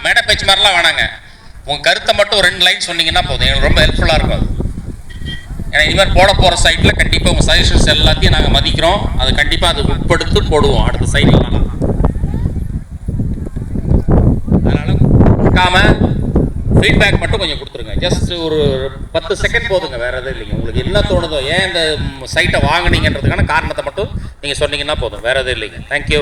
மேடை பேச்சு மாதிரிலாம் வேணாங்க. உங்கள் கருத்தை மட்டும் 2 லைன் சொன்னீங்கன்னா போதும், எங்களுக்கு ரொம்ப ஹெல்ப்ஃபுல்லாக இருக்கும். ஏன்னா இனிமேல் போட போகிற சைட்டில் கண்டிப்பாக உங்கள் சஜஷன்ஸ் எல்லாத்தையும் நாங்கள் மதிக்கிறோம். அது கண்டிப்பாக அது உட்படுத்து போடுவோம் அடுத்த சைட்லாம். அதனால் கொடுக்காமல் ஃபீட்பேக் மட்டும் கொஞ்சம் கொடுத்துருங்க. ஜஸ்ட் ஒரு 10 செகண்ட் போதுங்க, வேறு எதுவும் இல்லைங்க. உங்களுக்கு என்ன தோணுதோ, ஏன் இந்த சைட்டை வாங்கினீங்கன்றதுக்கான காரணத்தை மட்டும் நீங்கள் சொன்னீங்கன்னா போதும், வேறு எதுவும் இல்லைங்க. தேங்க்யூ.